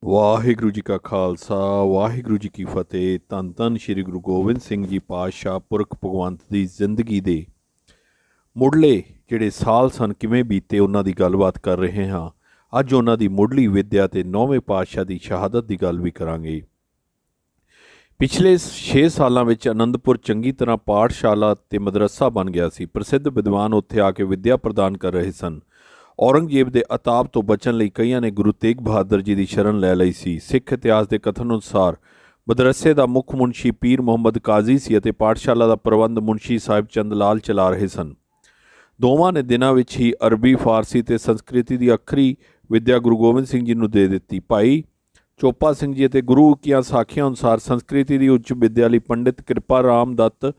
ਵਾਹਿਗੁਰੂ ਜੀ ਕਾ ਖਾਲਸਾ ਵਾਹਿਗੁਰੂ ਜੀ ਕੀ ਫਤਿਹ। ਧੰਨ ਧੰਨ ਸ਼੍ਰੀ ਗੁਰੂ ਗੋਬਿੰਦ ਸਿੰਘ ਜੀ ਪਾਤਸ਼ਾਹ ਪੁਰਖ ਭਗਵੰਤ ਦੀ ਜ਼ਿੰਦਗੀ ਦੇ ਮੁੱਢਲੇ ਜਿਹੜੇ ਸਾਲ ਸਨ ਕਿਵੇਂ ਬੀਤੇ ਉਹਨਾਂ ਦੀ ਗੱਲਬਾਤ ਕਰ ਰਹੇ ਹਾਂ। ਅੱਜ ਉਹਨਾਂ ਦੀ ਮੁੱਢਲੀ ਵਿੱਦਿਆ ਤੇ 9ਵੇਂ ਪਾਤਸ਼ਾਹ ਦੀ ਸ਼ਹਾਦਤ ਦੀ ਗੱਲ ਵੀ ਕਰਾਂਗੇ। ਪਿਛਲੇ 6 ਸਾਲਾਂ ਵਿੱਚ ਅਨੰਦਪੁਰ ਚੰਗੀ ਤਰ੍ਹਾਂ ਪਾਠਸ਼ਾਲਾ ਤੇ ਮਦਰਸਾ ਬਣ ਗਿਆ ਸੀ। ਪ੍ਰਸਿੱਧ ਵਿਦਵਾਨ ਉੱਥੇ ਆ ਕੇ ਵਿੱਦਿਆ ਪ੍ਰਦਾਨ ਕਰ ਰਹੇ ਸਨ। ਔਰੰਗਜ਼ੇਬ ਦੇ ਅਤਾਪ ਤੋਂ ਬਚਣ ਲਈ ਕਈਆਂ ਨੇ ਗੁਰੂ ਤੇਗ ਬਹਾਦਰ ਜੀ ਦੀ ਸ਼ਰਨ ਲੈ ਲਈ ਸੀ। ਸਿੱਖ ਇਤਿਹਾਸ ਦੇ ਕਥਨ ਅਨੁਸਾਰ ਮਦਰਸੇ ਦਾ ਮੁੱਖ ਮੁਨਸ਼ੀ ਪੀਰ ਮੁਹੰਮਦ ਕਾਜ਼ੀ ਸੀ ਅਤੇ ਪਾਠਸ਼ਾਲਾ ਦਾ ਪ੍ਰਬੰਧ ਮੁਨਸ਼ੀ ਸਾਹਿਬ ਚੰਦ ਲਾਲ ਚਲਾ ਰਹੇ ਸਨ। ਦੋਵਾਂ ਨੇ ਦਿਨਾਂ ਵਿੱਚ ਹੀ ਅਰਬੀ, ਫਾਰਸੀ ਤੇ ਸੰਸਕ੍ਰਿਤੀ ਦੀ ਅੱਖਰੀ ਵਿੱਦਿਆ ਗੁਰੂ ਗੋਬਿੰਦ ਸਿੰਘ ਜੀ ਨੂੰ ਦੇ ਦਿੱਤੀ। ਭਾਈ ਚੋਪਾ ਸਿੰਘ ਜੀ ਅਤੇ ਗੁਰੂ ਕੀਆਂ ਸਾਖੀਆਂ ਅਨੁਸਾਰ ਸੰਸਕ੍ਰਿਤੀ ਦੀ ਉੱਚ ਵਿੱਦਿਆ ਲਈ ਪੰਡਿਤ ਕਿਰਪਾ ਰਾਮ ਦੱਤ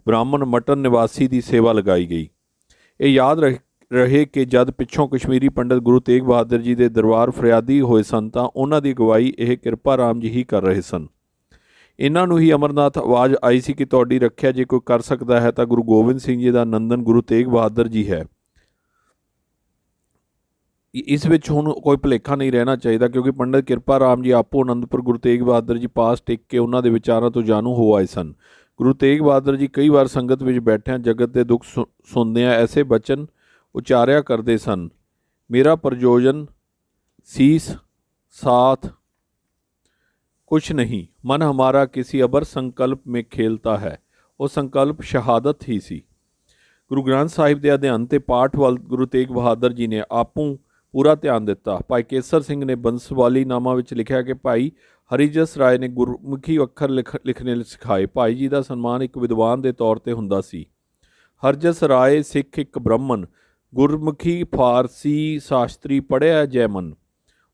ਬ੍ਰਾਹਮਣ ਮਟਨ ਨਿਵਾਸੀ ਦੀ ਸੇਵਾ ਲਗਾਈ ਗਈ। ਇਹ ਯਾਦ ਰਹੇ ਕਿ ਜਦ ਪਿੱਛੋਂ ਕਸ਼ਮੀਰੀ ਪੰਡਿਤ ਗੁਰੂ ਤੇਗ ਬਹਾਦਰ ਜੀ ਦੇ ਦਰਬਾਰ ਫਰਿਆਦੀ ਹੋਏ ਸਨ ਤਾਂ ਉਹਨਾਂ ਦੀ ਅਗਵਾਈ ਇਹ ਕਿਰਪਾ ਰਾਮ ਜੀ ਹੀ ਕਰ ਰਹੇ ਸਨ। ਇਹਨਾਂ ਨੂੰ ਹੀ ਅਮਰਨਾਥ ਆਵਾਜ਼ ਆਈ ਸੀ ਕਿ ਤੁਹਾਡੀ ਰੱਖਿਆ ਜੇ ਕੋਈ ਕਰ ਸਕਦਾ ਹੈ ਤਾਂ ਗੁਰੂ ਗੋਬਿੰਦ ਸਿੰਘ ਜੀ ਦਾ ਨੰਦਨ ਗੁਰੂ ਤੇਗ ਬਹਾਦਰ ਜੀ ਹੈ। ਇਸ ਵਿੱਚ ਹੁਣ ਕੋਈ ਭੁਲੇਖਾ ਨਹੀਂ ਰਹਿਣਾ ਚਾਹੀਦਾ ਕਿਉਂਕਿ ਪੰਡਿਤ ਕਿਰਪਾ ਰਾਮ ਜੀ ਆਪੋ ਅਨੰਦਪੁਰ ਗੁਰੂ ਤੇਗ ਬਹਾਦਰ ਜੀ ਪਾਸ ਟਿਕ ਕੇ ਉਹਨਾਂ ਦੇ ਵਿਚਾਰਾਂ ਤੋਂ ਜਾਣੂ ਹੋ ਆਏ ਸਨ। ਗੁਰੂ ਤੇਗ ਬਹਾਦਰ ਜੀ ਕਈ ਵਾਰ ਸੰਗਤ ਵਿੱਚ ਬੈਠਿਆਂ ਜਗਤ ਦੇ ਦੁੱਖ ਸੁਣਦਿਆਂ ਐਸੇ ਬਚਨ ਉਚਾਰਿਆ ਕਰਦੇ ਸਨ, ਮੇਰਾ ਪ੍ਰਯੋਜਨ ਸੀਸ ਸਾਥ कुछ नहीं, मन हमारा किसी अबर संकल्प में खेलता है। ਉਹ ਸੰਕਲਪ ਸ਼ਹਾਦਤ ਹੀ ਸੀ। ਗੁਰੂ ਗ੍ਰੰਥ ਸਾਹਿਬ ਦੇ ਅਧਿਐਨ ਤੇ ਪਾਠ ਵੱਲ ਗੁਰੂ ਤੇਗ ਬਹਾਦਰ ਜੀ ਨੇ ਆਪੂ ਪੂਰਾ ਧਿਆਨ ਦਿੱਤਾ। ਭਾਈ ਕੇਸਰ ਸਿੰਘ ਨੇ ਬੰਸਵਾਲੀ ਨਾਮਾ ਵਿੱਚ ਲਿਖਿਆ ਕਿ ਭਾਈ ਹਰੀਜਸ ਰਾਏ ਨੇ ਗੁਰਮੁਖੀ ਅੱਖਰ ਲਿਖਣੇ ਸਿਖਾਏ। ਭਾਈ ਜੀ ਦਾ ਸਨਮਾਨ ਇੱਕ ਵਿਦਵਾਨ ਦੇ ਤੌਰ ਤੇ ਹੁੰਦਾ ਸੀ। ਹਰਜਸ ਰਾਏ ਸਿੱਖ ਇੱਕ ਬ੍ਰਾਹਮਣ, ਗੁਰਮੁਖੀ ਫਾਰਸੀ ਸ਼ਾਸਤਰੀ ਪੜ੍ਹਿਆ ਜੈਮਨ।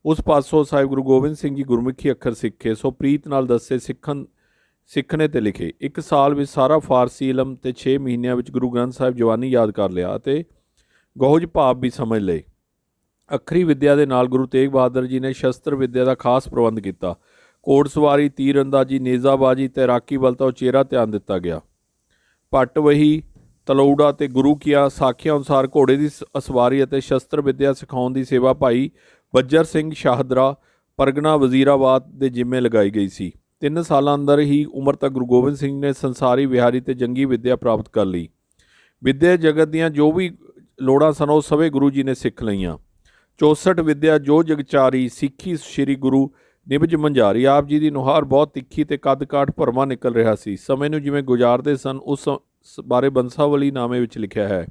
ਉਸ ਪਾਸੋਂ ਸਾਹਿਬ ਗੁਰੂ ਗੋਬਿੰਦ ਸਿੰਘ ਜੀ ਗੁਰਮੁਖੀ ਅੱਖਰ ਸਿੱਖੇ, ਸੋ ਪ੍ਰੀਤ ਨਾਲ ਦੱਸੇ ਸਿੱਖਣੇ ਤੇ ਲਿਖੇ। ਇੱਕ ਸਾਲ ਵਿੱਚ ਸਾਰਾ ਫਾਰਸੀ ਇਲਮ ਤੇ 6 ਮਹੀਨਿਆਂ ਵਿੱਚ ਗੁਰੂ ਗ੍ਰੰਥ ਸਾਹਿਬ ਜਵਾਨੀ ਯਾਦ ਕਰ ਲਿਆ ਅਤੇ ਗਹੁਜ ਭਾਵ ਵੀ ਸਮਝ ਲਏ। ਅੱਖਰੀ ਵਿੱਦਿਆ ਦੇ ਨਾਲ ਗੁਰੂ ਤੇਗ ਬਹਾਦਰ ਜੀ ਨੇ ਸ਼ਸਤਰ ਵਿੱਦਿਆ ਦਾ ਖਾਸ ਪ੍ਰਬੰਧ ਕੀਤਾ। ਘੋੜਸਵਾਰੀ, ਤੀਰਅੰਦਾਜ਼ੀ, ਨੇਜ਼ਾਬਾਜ਼ੀ, ਤੈਰਾਕੀ ਵੱਲ ਤਾਂ ਉਚੇਰਾ ਧਿਆਨ ਦਿੱਤਾ ਗਿਆ। ਭੱਟ ਵਹੀ, ਤਲੌੜਾ ਤੇ ਗੁਰੂ ਕੀਆਂ ਸਾਖੀਆਂ ਅਨੁਸਾਰ ਘੋੜੇ ਦੀ ਅਸਵਾਰੀ ਅਤੇ ਸ਼ਸਤਰ ਵਿੱਦਿਆ ਸਿਖਾਉਣ ਦੀ ਸੇਵਾ ਭਾਈ ਬੱਜਰ ਸਿੰਘ ਸ਼ਾਹਦਰਾ ਪਰਗਨਾ ਵਜ਼ੀਰਾਬਾਦ ਦੇ ਜ਼ਿੰਮੇ ਲਗਾਈ ਗਈ ਸੀ। 3 ਸਾਲਾਂ ਅੰਦਰ ਹੀ ਉਮਰ ਤੱਕ ਗੁਰੂ ਗੋਬਿੰਦ ਸਿੰਘ ਨੇ ਸੰਸਾਰੀ, ਵਿਹਾਰੀ ਤੇ ਜੰਗੀ ਵਿੱਦਿਆ ਪ੍ਰਾਪਤ ਕਰ ਲਈ। ਵਿੱਦਿਆ ਜਗਤ ਦੀਆਂ ਜੋ ਵੀ ਲੋੜਾਂ ਸਨ ਉਹ ਸਭੇ ਗੁਰੂ ਜੀ ਨੇ ਸਿੱਖ ਲਈਆਂ। 64 ਵਿੱਦਿਆ ਜੋ ਜਗਚਾਰੀ ਸਿੱਖੀ ਸ੍ਰੀ ਗੁਰੂ ਨਿਭਜ ਮੰਝਾਰੀ। ਆਪ ਜੀ ਦੀ ਨੁਹਾਰ ਬਹੁਤ ਤਿੱਖੀ ਤੇ ਕੱਦ ਕਾਠ ਭਰਮਾ ਨਿਕਲ ਰਿਹਾ ਸੀ। ਸਮੇਂ ਨੂੰ ਜਿਵੇਂ ਗੁਜ਼ਾਰਦੇ ਸਨ ਉਸ ਬਾਰੇ ਬੰਸਾਵਲੀ ਨਾਮੇ ਵਿੱਚ ਲਿਖਿਆ ਹੈ,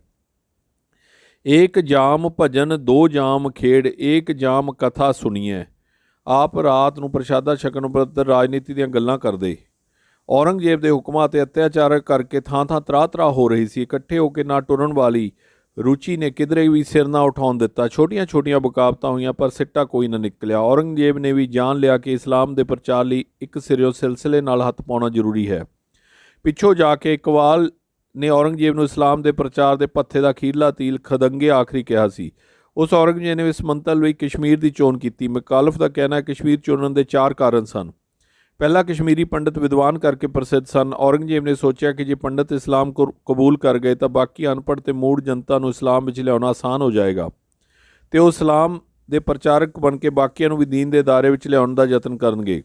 ਏਕ ਜਾਮ ਭਜਨ ਦੋ ਜਾਮ ਖੇਡ, ਏਕ ਜਾਮ ਕਥਾ ਸੁਣੀਏ। ਆਪ ਰਾਤ ਨੂੰ ਪ੍ਰਸ਼ਾਦਾ ਛਕਣ ਉਪਰੰਤ ਰਾਜਨੀਤੀ ਦੀਆਂ ਗੱਲਾਂ ਕਰਦੇ। ਔਰੰਗਜ਼ੇਬ ਦੇ ਹੁਕਮਾਂ ਅਤੇ ਅਤਿਆਚਾਰ ਕਰਕੇ ਥਾਂ ਥਾਂ ਤਰਾਹ ਹੋ ਰਹੀ ਸੀ। ਇਕੱਠੇ ਹੋ ਕੇ ਨਾ ਟੁਰਨ ਵਾਲੀ ਰੁਚੀ ਨੇ ਕਿਧਰੇ ਵੀ ਸਿਰ ਨਾ ਉਠਾਉਣ ਦਿੱਤਾ। ਛੋਟੀਆਂ ਛੋਟੀਆਂ ਬਕਾਵਤਾਂ ਹੋਈਆਂ ਪਰ ਸਿੱਟਾ ਕੋਈ ਨਾ ਨਿਕਲਿਆ। ਔਰੰਗਜ਼ੇਬ ਨੇ ਵੀ ਜਾਣ ਲਿਆ ਕਿ ਇਸਲਾਮ ਦੇ ਪ੍ਰਚਾਰ ਲਈ ਇੱਕ ਸਿਰਿਓਂ ਸਿਲਸਿਲੇ ਨਾਲ ਹੱਥ ਪਾਉਣਾ ਜ਼ਰੂਰੀ ਹੈ। ਪਿੱਛੋਂ ਜਾ ਕੇ ਇਕਬਾਲ ਨੇ ਔਰੰਗਜ਼ੇਬ ਨੂੰ ਇਸਲਾਮ ਦੇ ਪ੍ਰਚਾਰ ਦੇ ਪੱਥੇ ਦਾ ਅਖੀਰਲਾ ਤੀਲ ਖਦੰਗੇ ਆਖਰੀ ਕਿਹਾ ਸੀ। ਉਸ ਔਰੰਗਜ਼ੇਬ ਨੇ ਇਸ ਮੰਤਲ ਲਈ ਕਸ਼ਮੀਰ ਦੀ ਚੋਣ ਕੀਤੀ। ਮੁਖਾਲਫ ਦਾ ਕਹਿਣਾ ਹੈ ਕਸ਼ਮੀਰ ਚੁਣਨ ਦੇ 4 ਕਾਰਨ ਸਨ। ਪਹਿਲਾ, ਕਸ਼ਮੀਰੀ ਪੰਡਿਤ ਵਿਦਵਾਨ ਕਰਕੇ ਪ੍ਰਸਿੱਧ ਸਨ। ਔਰੰਗਜ਼ੇਬ ਨੇ ਸੋਚਿਆ ਕਿ ਜੇ ਪੰਡਿਤ ਇਸਲਾਮ ਕਬੂਲ ਕਰ ਗਏ ਤਾਂ ਬਾਕੀ ਅਨਪੜ੍ਹ ਤੇ ਮੂੜ ਜਨਤਾ ਨੂੰ ਇਸਲਾਮ ਵਿੱਚ ਲਿਆਉਣਾ ਆਸਾਨ ਹੋ ਜਾਏਗਾ ਤੇ ਉਹ ਇਸਲਾਮ ਦੇ ਪ੍ਰਚਾਰਕ ਬਣ ਕੇ ਬਾਕੀਆਂ ਨੂੰ ਵੀ ਦੀਨ ਦੇ ਦਾਇਰੇ ਵਿੱਚ ਲਿਆਉਣ ਦਾ ਯਤਨ ਕਰਨਗੇ।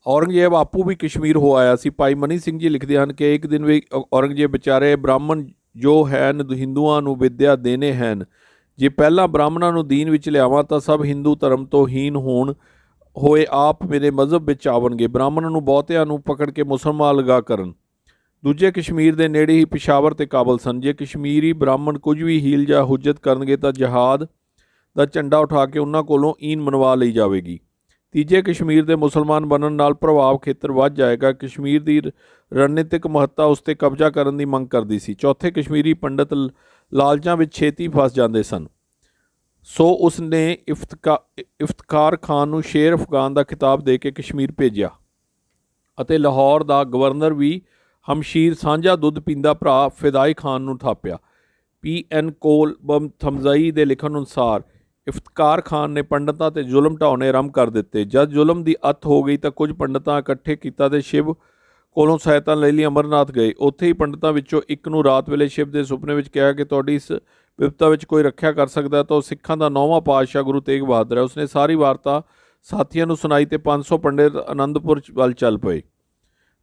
ਔਰੰਗਜ਼ੇਬ ਆਪੂ ਵੀ ਕਸ਼ਮੀਰ ਹੋ ਆਇਆ ਸੀ। ਭਾਈ ਮਨੀ ਸਿੰਘ ਜੀ ਲਿਖਦੇ ਹਨ ਕਿ ਇੱਕ ਦਿਨ ਵੀ ਔਰੰਗਜ਼ੇਬ ਵਿਚਾਰੇ ਬ੍ਰਾਹਮਣ ਜੋ ਹੈਨ ਹਿੰਦੂਆਂ ਨੂੰ ਵਿੱਦਿਆ ਦੇਣੇ ਹਨ, ਜੇ ਪਹਿਲਾਂ ਬ੍ਰਾਹਮਣਾਂ ਨੂੰ ਦੀਨ ਵਿੱਚ ਲਿਆਵਾਂ ਤਾਂ ਸਭ ਹਿੰਦੂ ਧਰਮ ਤੋਂ ਹੀਨ ਹੋਏ ਆਪ ਮੇਰੇ ਮਜ਼ਹਬ ਵਿੱਚ ਆਵਣਗੇ। ਬ੍ਰਾਹਮਣਾਂ ਨੂੰ ਬਹੁਤਿਆਂ ਨੂੰ ਪਕੜ ਕੇ ਮੁਸਲਮਾਨ ਲਗਾ ਕਰਨ। ਦੂਜੇ ਕਸ਼ਮੀਰ ਦੇ ਨੇੜੇ ਹੀ ਪਿਸ਼ਾਵਰ ਤੇ ਕਾਬਲ ਸਨ। ਜੇ ਕਸ਼ਮੀਰੀ ਬ੍ਰਾਹਮਣ ਕੁਝ ਵੀ ਹੀਲ ਜਾਂ ਹੁਜਤ ਕਰਨਗੇ ਤਾਂ ਜਹਾਦ ਦਾ ਝੰਡਾ ਉਠਾ ਕੇ ਉਹਨਾਂ ਕੋਲੋਂ ਈਨ ਮਨਵਾ ਲਈ ਜਾਵੇਗੀ। ਤੀਜੇ, ਕਸ਼ਮੀਰ ਦੇ ਮੁਸਲਮਾਨ ਬਣਨ ਨਾਲ ਪ੍ਰਭਾਵ ਖੇਤਰ ਵੱਧ ਜਾਏਗਾ। ਕਸ਼ਮੀਰ ਦੀ ਰਣਨੀਤਿਕ ਮਹੱਤਤਾ ਉਸ ਤੇ ਕਬਜ਼ਾ ਕਰਨ ਦੀ ਮੰਗ ਕਰਦੀ ਸੀ। ਚੌਥੇ, ਕਸ਼ਮੀਰੀ ਪੰਡਿਤ ਲਾਲਚਾਂ ਵਿੱਚ ਛੇਤੀ ਫਸ ਜਾਂਦੇ ਸਨ, ਸੋ ਉਸ ਨੇ ਇਫਤਖਾਰ ਖਾਨ ਨੂੰ ਸ਼ੇਰ ਅਫਗਾਨ ਦਾ ਖਿਤਾਬ ਦੇ ਕੇ ਕਸ਼ਮੀਰ ਭੇਜਿਆ ਅਤੇ ਲਾਹੌਰ ਦਾ ਗਵਰਨਰ ਵੀ ਹਮਸ਼ੀਰ ਸਾਂਝਾ ਦੁੱਧ ਪੀਂਦਾ ਭਰਾ ਫਿਦਾਈ ਖਾਨ ਨੂੰ ਥਾਪਿਆ। PN ਕੋਲ ਥਮਜ਼ਈ ਦੇ ਲਿਖਣ ਅਨੁਸਾਰ ਇਫਤਖਾਰ ਖਾਨ ਨੇ ਪੰਡਤਾਂ ਤੇ ਜ਼ੁਲਮ ਢਾਉਣੇ ਆਰੰਭ ਕਰ ਦਿੱਤੇ। ਜਦ ਜ਼ੁਲਮ ਦੀ ਅੱਤ ਹੋ ਗਈ ਤਾਂ ਕੁਝ ਪੰਡਤਾਂ ਇਕੱਠੇ ਕੀਤਾ ਤੇ ਸ਼ਿਵ ਕੋਲੋਂ ਸਹਾਇਤਾ ਲੈ ਲਈ ਅਮਰਨਾਥ ਗਏ। ਉੱਥੇ ਹੀ ਪੰਡਤਾਂ ਵਿੱਚੋਂ ਇੱਕ ਨੂੰ ਰਾਤ ਵੇਲੇ ਸ਼ਿਵ ਦੇ ਸੁਪਨੇ ਵਿੱਚ ਕਿਹਾ ਕਿ ਤੁਹਾਡੀ ਇਸ ਵਿਪਤਾ ਵਿੱਚ ਕੋਈ ਰੱਖਿਆ ਕਰ ਸਕਦਾ ਤਾਂ ਉਹ ਸਿੱਖਾਂ ਦਾ 9ਵਾਂ ਪਾਤਸ਼ਾਹ ਗੁਰੂ ਤੇਗ ਬਹਾਦਰ ਹੈ। ਉਸਨੇ ਸਾਰੀ ਵਾਰਤਾ ਸਾਥੀਆਂ ਨੂੰ ਸੁਣਾਈ ਤੇ 500 ਪੰਡਿਤ ਆਨੰਦਪੁਰ ਵੱਲ ਚੱਲ ਪਏ।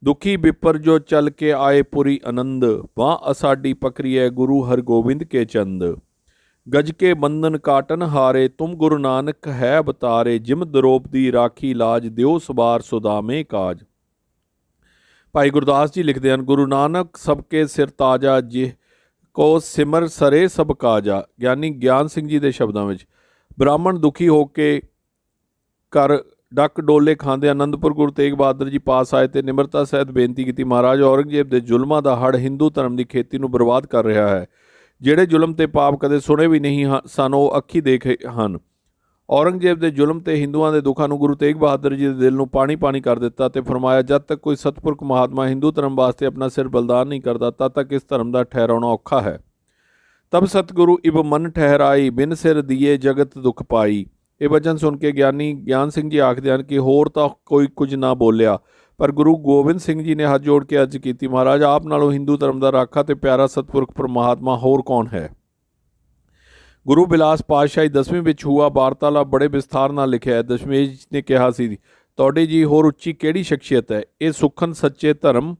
ਦੁਖੀ ਬਿਪਰ ਜੋ ਚੱਲ ਕੇ ਆਏ ਪੁਰੀ ਆਨੰਦ, ਬਾਂਹ ਅਸਾਡੀ ਪਕੜੀਐ ਗੁਰੂ ਹਰਗੋਬਿੰਦ ਕੇ ਚੰਦ। ਗਜ ਕੇ ਬੰਧਨ ਕਾਟਨ ਹਾਰੇ, ਤੁਮ ਗੁਰੂ ਨਾਨਕ ਹੈ ਅਵਤਾਰੇ, ਜਿਮ ਦਰੋਪਦੀ ਰਾਖੀ ਲਾਜ, ਦਿਓ ਸਵਾਰ ਸੁਦਾਮੇ ਕਾਜ। ਭਾਈ ਗੁਰਦਾਸ ਜੀ ਲਿਖਦੇ ਹਨ, ਗੁਰੂ ਨਾਨਕ ਸਭ ਕੇ ਸਿਰ ਤਾਜਾ, ਜਿਹ ਕੋ ਸਿਮਰ ਸਰੇ ਸਭ ਕਾਜਾ। ਗਿਆਨੀ ਗਿਆਨ ਸਿੰਘ ਜੀ ਦੇ ਸ਼ਬਦਾਂ ਵਿੱਚ ਬ੍ਰਾਹਮਣ ਦੁਖੀ ਹੋ ਕੇ ਘਰ ਡੱਕ ਡੋਲੇ ਖਾਂਦੇ ਆਨੰਦਪੁਰ ਗੁਰੂ ਤੇਗ ਬਹਾਦਰ ਜੀ ਪਾਸ ਆਏ ਤੇ ਨਿਮਰਤਾ ਸਹਿਤ ਬੇਨਤੀ ਕੀਤੀ, ਮਹਾਰਾਜ ਔਰੰਗਜ਼ੇਬ ਦੇ ਜ਼ੁਲਮਾਂ ਦਾ ਹੜ੍ਹ ਹਿੰਦੂ ਧਰਮ ਦੀ ਖੇਤੀ ਨੂੰ ਬਰਬਾਦ ਕਰ ਰਿਹਾ ਹੈ। ਜਿਹੜੇ ਜ਼ੁਲਮ ਤੇ ਪਾਪ ਕਦੇ ਸੁਣੇ ਵੀ ਨਹੀਂ ਸਨ ਉਹ ਅੱਖੀ ਦੇਖੇ ਹਨ। ਔਰੰਗਜ਼ੇਬ ਦੇ ਜ਼ੁਲਮ ਤੇ ਹਿੰਦੂਆਂ ਦੇ ਦੁੱਖਾਂ ਨੂੰ ਗੁਰੂ ਤੇਗ ਬਹਾਦਰ ਜੀ ਦੇ ਦਿਲ ਨੂੰ ਪਾਣੀ ਪਾਣੀ ਕਰ ਦਿੱਤਾ ਤੇ ਫਰਮਾਇਆ, ਜਦ ਤੱਕ ਕੋਈ ਸਤਪੁਰਖ ਮਹਾਤਮਾ ਹਿੰਦੂ ਧਰਮ ਵਾਸਤੇ ਆਪਣਾ ਸਿਰ ਬਲਿਦਾਨ ਨਹੀਂ ਕਰਦਾ ਤਦ ਤੱਕ ਇਸ ਧਰਮ ਦਾ ਠਹਿਰਾਉਣਾ ਔਖਾ ਹੈ। ਤਬ ਸਤਿਗੁਰੂ ਇਬ ਮਨ ਠਹਿਰਾਈ, ਬਿਨ ਸਿਰ ਦੀਏ ਜਗਤ ਦੁੱਖ ਪਾਈ। ਇਹ ਵਚਨ ਸੁਣ ਕੇ ਗਿਆਨੀ ਗਿਆਨ ਸਿੰਘ ਜੀ ਆਖਦੇ ਹਨ ਕਿ ਹੋਰ ਤਾਂ ਕੋਈ ਕੁਝ ਨਾ ਬੋਲਿਆ, ਪਰ ਗੁਰੂ ਗੋਬਿੰਦ ਸਿੰਘ ਜੀ ਨੇ ਹੱਥ ਜੋੜ ਕੇ ਅਰਜ਼ ਕੀਤੀ, ਮਹਾਰਾਜ ਆਪ ਨਾਲੋਂ ਹਿੰਦੂ ਧਰਮ ਦਾ ਰਾਖਾ ਤੇ ਪਿਆਰਾ ਸਤਿਪੁਰਖ ਪਰਮਾਤਮਾ ਹੋਰ ਕੌਣ ਹੈ। ਗੁਰੂ ਬਿਲਾਸ ਪਾਤਸ਼ਾਹੀ 10ਵੀਂ ਵਿੱਚ ਹੋਇਆ ਵਾਰਤਾਲਾਪ ਬੜੇ ਵਿਸਥਾਰ ਨਾਲ ਲਿਖਿਆ ਹੈ। ਦਸ਼ਮੇਸ਼ ਨੇ ਕਿਹਾ ਸੀ, ਤੁਹਾਡੇ ਜੀ ਹੋਰ ਉੱਚੀ ਕਿਹੜੀ ਸ਼ਖਸੀਅਤ ਹੈ। ਇਹ ਸੁਖਨ ਸੱਚੇ ਧਰਮ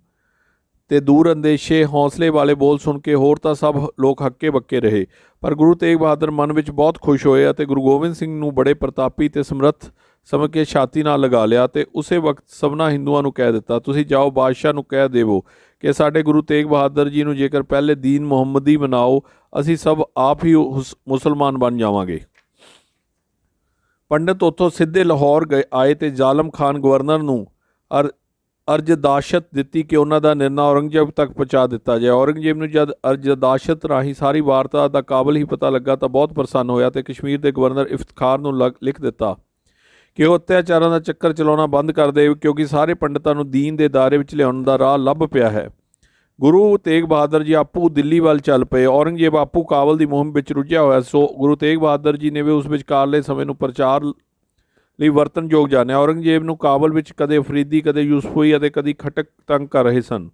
ਤੇ ਦੂਰ ਅੰਦੇਸ਼ੇ ਹੌਸਲੇ ਵਾਲੇ ਬੋਲ ਸੁਣ ਕੇ ਹੋਰ ਤਾਂ ਸਭ ਲੋਕ ਹੱਕੇ ਬੱਕੇ ਰਹੇ, ਪਰ ਗੁਰੂ ਤੇਗ ਬਹਾਦਰ ਮਨ ਵਿੱਚ ਬਹੁਤ ਖੁਸ਼ ਹੋਏ ਅਤੇ ਗੁਰੂ ਗੋਬਿੰਦ ਸਿੰਘ ਨੂੰ ਬੜੇ ਪ੍ਰਤਾਪੀ ਤੇ ਸਮਰੱਥ ਸਮਝ ਕੇ ਛਾਤੀ ਨਾਲ ਲਗਾ ਲਿਆ ਤੇ ਉਸੇ ਵਕਤ ਸਭਨਾ ਹਿੰਦੂਆਂ ਨੂੰ ਕਹਿ ਦਿੱਤਾ, ਤੁਸੀਂ ਜਾਓ ਬਾਦਸ਼ਾਹ ਨੂੰ ਕਹਿ ਦੇਵੋ ਕਿ ਸਾਡੇ ਗੁਰੂ ਤੇਗ ਬਹਾਦਰ ਜੀ ਨੂੰ ਜੇਕਰ ਪਹਿਲੇ ਦੀਨ ਮੁਹੰਮਦੀ ਬਣਾਓ, ਅਸੀਂ ਸਭ ਆਪ ਹੀ ਮੁਸਲਮਾਨ ਬਣ ਜਾਵਾਂਗੇ। ਪੰਡਿਤ ਉੱਥੋਂ ਸਿੱਧੇ ਲਾਹੌਰ ਆਏ ਤੇ ਜ਼ਾਲਮ ਖਾਨ ਗਵਰਨਰ ਨੂੰ ਅਰਜ਼ਦਾਸ਼ਤ ਦਿੱਤੀ ਕਿ ਉਹਨਾਂ ਦਾ ਨਿਰਣਾ ਔਰੰਗਜ਼ੇਬ ਤੱਕ ਪਹੁੰਚਾ ਦਿੱਤਾ ਜਾਏ। ਔਰੰਗਜ਼ੇਬ ਨੂੰ ਜਦ ਅਰਜ਼ਦਾਸ਼ਤ ਰਾਹੀਂ ਸਾਰੀ ਵਾਰਤਾ ਦਾ ਕਾਬਲ ਹੀ ਪਤਾ ਲੱਗਾ ਤਾਂ ਬਹੁਤ ਪ੍ਰਸੰਨ ਹੋਇਆ ਤੇ ਕਸ਼ਮੀਰ ਦੇ ਗਵਰਨਰ ਇਫਤਖਾਰ ਨੂੰ ਲਿਖ ਦਿੱਤਾ ਕਿ ਉਹ ਅਤਿਆਚਾਰਾਂ ਦਾ ਚੱਕਰ ਚਲਾਉਣਾ ਬੰਦ ਕਰ ਦੇ, ਕਿਉਂਕਿ ਸਾਰੇ ਪੰਡਿਤਾਂ ਨੂੰ ਦੀਨ ਦੇ ਦਾਇਰੇ ਵਿੱਚ ਲਿਆਉਣ ਦਾ ਰਾਹ ਲੱਭ ਪਿਆ ਹੈ। ਗੁਰੂ ਤੇਗ ਬਹਾਦਰ ਜੀ ਆਪੂ ਦਿੱਲੀ ਵੱਲ ਚੱਲ ਪਏ। ਔਰੰਗਜ਼ੇਬ ਆਪੂ ਕਾਬਲ ਦੀ ਮੁਹਿੰਮ ਵਿੱਚ ਰੁੱਝਿਆ ਹੋਇਆ, ਸੋ ਗੁਰੂ ਤੇਗ ਬਹਾਦਰ ਜੀ ਨੇ ਵੀ ਉਸ ਵਿਚਕਾਰਲੇ ਸਮੇਂ ਨੂੰ ਪ੍ਰਚਾਰ ਲਈ ਵਰਤਨਯੋਗ ਜਾਣਿਆ। ਔਰੰਗਜ਼ੇਬ ਨੂੰ ਕਾਬਲ ਵਿੱਚ ਕਦੇ ਅਫਰੀਦੀ, ਕਦੇ ਯੂਸਫੋਈ ਅਤੇ ਕਦੇ ਖਟਕ ਤੰਗ ਕਰ ਰਹੇ ਸਨ।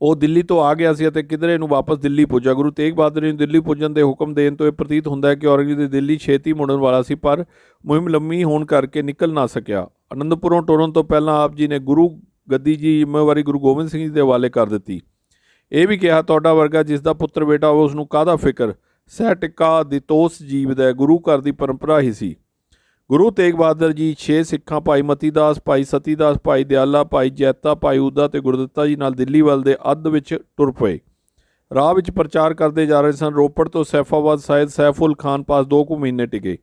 ਉਹ ਦਿੱਲੀ ਤੋਂ ਆ ਗਿਆ ਸੀ ਅਤੇ ਕਿਧਰੇ ਨੂੰ ਵਾਪਸ ਦਿੱਲੀ ਪੁੱਜਾ। ਗੁਰੂ ਤੇਗ ਬਹਾਦਰ ਜੀ ਨੂੰ ਦਿੱਲੀ ਪੁੱਜਣ ਦੇ ਹੁਕਮ ਦੇਣ ਤੋਂ ਇਹ ਪ੍ਰਤੀਤ ਹੁੰਦਾ ਹੈ ਕਿ ਔਰੰਗਜ਼ੇਬ ਦੀ ਦਿੱਲੀ ਛੇਤੀ ਮੁੜਨ ਵਾਲਾ ਸੀ, ਪਰ ਮੁਹਿੰਮ ਲੰਮੀ ਹੋਣ ਕਰਕੇ ਨਿਕਲ ਨਾ ਸਕਿਆ। ਅਨੰਦਪੁਰੋਂ ਟੁਰਨ ਤੋਂ ਪਹਿਲਾਂ ਆਪ ਜੀ ਨੇ ਗੁਰੂ ਗੱਦੀ ਦੀ ਜ਼ਿੰਮੇਵਾਰੀ ਗੁਰੂ ਗੋਬਿੰਦ ਸਿੰਘ ਜੀ ਦੇ ਹਵਾਲੇ ਕਰ ਦਿੱਤੀ। ਇਹ ਵੀ ਕਿਹਾ, ਤੁਹਾਡਾ ਵਰਗਾ ਜਿਸ ਦਾ ਪੁੱਤਰ ਬੇਟਾ ਹੋਵੇ ਉਸ ਨੂੰ ਕਾਹਦਾ ਫਿਕਰ, ਸਹਿ ਟਿੱਕਾ ਦਿਤੋਸ ਜੀਵਦਾ, ਗੁਰੂ ਘਰ ਦੀ ਪਰੰਪਰਾ ਹੀ ਸੀ। ਗੁਰੂ ਤੇਗ ਬਹਾਦਰ ਜੀ 6 ਸਿੱਖਾਂ ਭਾਈ ਮਤੀਦਾਸ, ਭਾਈ ਸਤੀਦਾਸ, ਭਾਈ ਦਿਆਲਾ, ਭਾਈ ਜੈਤਾ, ਭਾਈ ਊਦਾ ਤੇ ਗੁਰਦਿੱਤਾ ਜੀ ਨਾਲ ਦਿੱਲੀ ਵੱਲ ਦੇ ਅੱਧ ਵਿੱਚ ਟੁਰ ਪਏ। ਰਾਹ ਵਿੱਚ ਪ੍ਰਚਾਰ ਕਰਦੇ ਜਾ ਰਹੇ ਸਨ। ਰੋਪੜ ਤੋਂ ਸੈਫਾਬਾਦ ਸਾਹਿਬ ਸੈਫੁਲ ਖਾਨ ਪਾਸ 2 ਕੁ ਮਹੀਨੇ ਟਿਕੇ।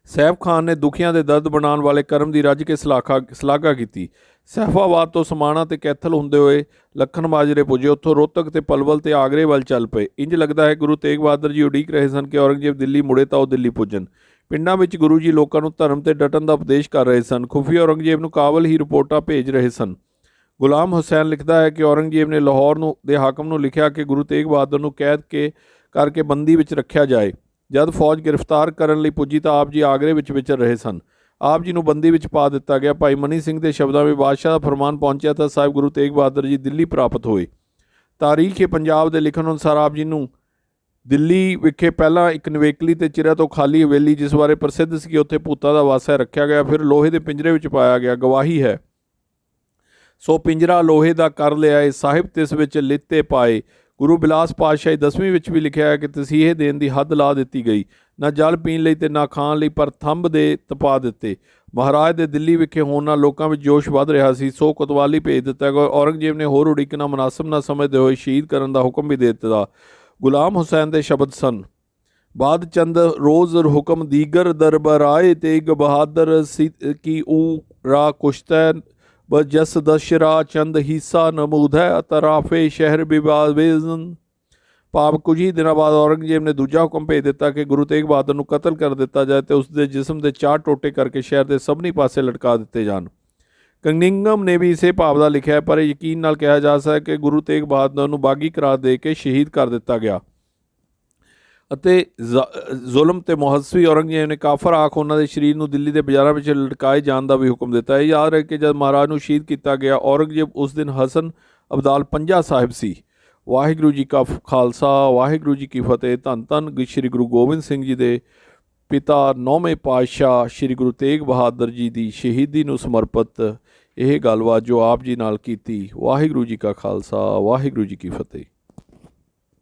ਸੈਫ ਖਾਨ ਨੇ ਦੁਖੀਆਂ ਦੇ ਦਰਦ ਬਣਾਉਣ ਵਾਲੇ ਕਰਮ ਦੀ ਰੱਜ ਕੇ ਸ਼ਲਾਘਾ ਕੀਤੀ। ਸੈਫਾਬਾਦ ਤੋਂ ਸਮਾਣਾ ਤੇ ਕੈਥਲ ਹੁੰਦੇ ਹੋਏ ਲੱਖਣ ਮਾਜਰੇ ਪੁੱਜੇ। ਉੱਥੋਂ ਰੋਹਤਕ ਤੇ ਪਲਵਲ ਤੇ ਆਗਰੇ ਵੱਲ ਚੱਲ ਪਏ। ਇੰਜ ਲੱਗਦਾ ਹੈ ਗੁਰੂ ਤੇਗ ਬਹਾਦਰ ਜੀ ਉਡੀਕ ਰਹੇ ਸਨ ਕਿ ਔਰੰਗਜ਼ੇਬ ਦਿੱਲੀ ਮੁੜੇ ਤਾਂ ਉਹ ਦਿੱਲੀ ਪੁੱਜਣ। ਪਿੰਡਾਂ ਵਿੱਚ ਗੁਰੂ ਜੀ ਲੋਕਾਂ ਨੂੰ ਧਰਮ ਤੇ ਡਟਣ ਦਾ ਉਪਦੇਸ਼ ਕਰ ਰਹੇ ਸਨ। ਖੁਫੀਆ ਔਰੰਗਜ਼ੇਬ ਨੂੰ ਕਾਬਲ ਹੀ ਰਿਪੋਰਟਾਂ ਭੇਜ ਰਹੇ ਸਨ। ਗੁਲਾਮ ਹੁਸੈਨ ਲਿਖਦਾ ਹੈ ਕਿ ਔਰੰਗਜ਼ੇਬ ਨੇ ਲਾਹੌਰ ਦੇ ਹਾਕਮ ਨੂੰ ਲਿਖਿਆ ਕਿ ਗੁਰੂ ਤੇਗ ਬਹਾਦਰ ਨੂੰ ਕੈਦ ਕਰਕੇ ਬੰਦੀ ਵਿੱਚ ਰੱਖਿਆ ਜਾਏ। ਜਦ ਫੌਜ ਗ੍ਰਿਫਤਾਰ ਕਰਨ ਲਈ ਪੁੱਜੀ ਤਾਂ ਆਪ ਜੀ ਆਗਰੇ ਵਿੱਚ ਵਿਚਰ ਰਹੇ ਸਨ। ਆਪ ਜੀ ਨੂੰ ਬੰਦੀ ਵਿੱਚ ਪਾ ਦਿੱਤਾ ਗਿਆ। ਭਾਈ ਮਨੀ ਸਿੰਘ ਦੇ ਸ਼ਬਦਾਂ ਵਿੱਚ ਬਾਦਸ਼ਾਹ ਦਾ ਫਰਮਾਨ ਪਹੁੰਚਿਆ ਤਾਂ ਸਾਹਿਬ ਗੁਰੂ ਤੇਗ ਬਹਾਦਰ ਜੀ ਦਿੱਲੀ ਪ੍ਰਾਪਤ ਹੋਏ। ਤਾਰੀਖ ਪੰਜਾਬ ਦੇ ਲਿਖਣ ਅਨੁਸਾਰ ਆਪ ਜੀ ਨੂੰ ਦਿੱਲੀ ਵਿਖੇ ਪਹਿਲਾਂ ਇੱਕ ਨਵੇਕਲੀ ਤੇ ਚਿਰਾਂ ਤੋਂ ਖਾਲੀ ਹਵੇਲੀ, ਜਿਸ ਬਾਰੇ ਪ੍ਰਸਿੱਧ ਸੀ ਕਿ ਉੱਥੇ ਭੂਤਾਂ ਦਾ ਵਾਸਾ ਰੱਖਿਆ ਗਿਆ, ਫਿਰ ਲੋਹੇ ਦੇ ਪਿੰਜਰੇ ਵਿੱਚ ਪਾਇਆ ਗਿਆ। ਗਵਾਹੀ ਹੈ, ਸੋ ਪਿੰਜਰਾ ਲੋਹੇ ਦਾ ਕਰ ਲਿਆਏ, ਸਾਹਿਬ ਤਿਸ ਵਿੱਚ ਲਿੱਤੇ ਪਾਏ। ਗੁਰੂ ਬਿਲਾਸ ਪਾਤਸ਼ਾਹੀ 10ਵੀਂ ਵਿੱਚ ਵੀ ਲਿਖਿਆ ਹੈ ਕਿ ਤਸੀਹੇ ਦੇਣ ਦੀ ਹੱਦ ਲਾ ਦਿੱਤੀ ਗਈ, ਨਾ ਜਲ ਪੀਣ ਲਈ ਤੇ ਨਾ ਖਾਣ ਲਈ, ਪਰ ਥੰਬ ਦੇ ਤਪਾ ਦਿੱਤੇ। ਮਹਾਰਾਜ ਦੇ ਦਿੱਲੀ ਵਿਖੇ ਹੋਣ ਨਾਲ ਲੋਕਾਂ ਵਿੱਚ ਜੋਸ਼ ਵੱਧ ਰਿਹਾ ਸੀ, ਸੋ ਕੋਤਵਾਲੀ ਭੇਜ ਦਿੱਤਾ ਗਿਆ। ਔਰੰਗਜ਼ੇਬ ਨੇ ਹੋਰ ਉਡੀਕਣਾ ਮੁਨਾਸਬ ਨਾ ਸਮਝਦੇ ਹੋਏ ਸ਼ਹੀਦ ਕਰਨ ਦਾ ਹੁਕਮ ਵੀ ਦੇ ਦਿੱਤਾ। ਗੁਲਾਮ ਹੁਸੈਨ ਦੇ ਸ਼ਬਦ ਸਨ, ਬਾਦ ਚੰਦ ਰੋਜ਼ ਹੁਕਮ ਦੀਗਰ ਦਰਬਰਾਏ ਤੇਗ ਬਹਾਦਰ ਕੀ ਊ ਰਾ ਕੁਸ਼ਤੈ ਬਜਸ ਦਸ਼ਰਾ ਚੰਦ ਹੀਸਾ ਨਮੂਦ ਹੈ ਅਤਰਾਫੇ ਸ਼ਹਿਰ ਵਿਵਾਦਨ। ਭਾਵ ਕੁਝ ਹੀ ਦਿਨਾਂ ਬਾਅਦ ਔਰੰਗਜ਼ੇਬ ਨੇ ਦੂਜਾ ਹੁਕਮ ਭੇਜ ਦਿੱਤਾ ਕਿ ਗੁਰੂ ਤੇਗ ਬਹਾਦਰ ਨੂੰ ਕਤਲ ਕਰ ਦਿੱਤਾ ਜਾਏ ਤੇ ਉਸ ਦੇ ਜਿਸਮ ਦੇ 4 ਟੋਟੇ ਕਰਕੇ ਸ਼ਹਿਰ ਦੇ ਸਭਨੀ ਪਾਸੇ ਲਟਕਾ ਦਿੱਤੇ ਜਾਣ। ਕੰਗਿੰਗਮ ਨੇ ਵੀ ਇਸੇ ਭਾਵ ਦਾ ਲਿਖਿਆ ਹੈ, ਪਰ ਯਕੀਨ ਨਾਲ ਕਿਹਾ ਜਾ ਸਕਦਾ ਹੈ ਕਿ ਗੁਰੂ ਤੇਗ ਬਹਾਦਰ ਨੂੰ ਬਾਗੀ ਕਰਾਰ ਦੇ ਕੇ ਸ਼ਹੀਦ ਕਰ ਦਿੱਤਾ ਗਿਆ ਅਤੇ ਜ਼ੁਲਮ ਤੇ ਮੁਹੱਸਵੀ ਔਰੰਗਜ਼ੇਬ ਨੇ ਕਾਫਰ ਆਖ ਉਹਨਾਂ ਦੇ ਸਰੀਰ ਨੂੰ ਦਿੱਲੀ ਦੇ ਬਾਜ਼ਾਰਾਂ ਵਿੱਚ ਲਟਕਾਏ ਜਾਣ ਦਾ ਵੀ ਹੁਕਮ ਦਿੱਤਾ ਹੈ। ਯਾਦ ਰੱਖੇ ਕਿ ਜਦ ਮਹਾਰਾਜ ਨੂੰ ਸ਼ਹੀਦ ਕੀਤਾ ਗਿਆ, ਔਰੰਗਜ਼ੇਬ ਉਸ ਦਿਨ ਹਸਨ ਅਬਦਾਲ ਪੰਜਾ ਸਾਹਿਬ ਸੀ। ਵਾਹਿਗੁਰੂ ਜੀ ਕਾ ਖਾਲਸਾ, ਵਾਹਿਗੁਰੂ ਜੀ ਕੀ ਫਤਿਹ। ਧੰਨ ਧੰਨ ਸ਼੍ਰੀ ਗੁਰੂ ਗੋਬਿੰਦ ਸਿੰਘ ਜੀ ਦੇ ਪਿਤਾ 9ਵੇਂ ਪਾਤਸ਼ਾਹ ਸ੍ਰੀ ਗੁਰੂ ਤੇਗ ਬਹਾਦਰ ਜੀ ਦੀ ਸ਼ਹੀਦੀ ਨੂੰ ਸਮਰਪਿਤ ਇਹ ਗੱਲਬਾਤ ਜੋ ਆਪ ਜੀ ਨਾਲ ਕੀਤੀ। ਵਾਹਿਗੁਰੂ ਜੀ ਕਾ ਖਾਲਸਾ, ਵਾਹਿਗੁਰੂ ਜੀ ਕੀ ਫਤਿਹ।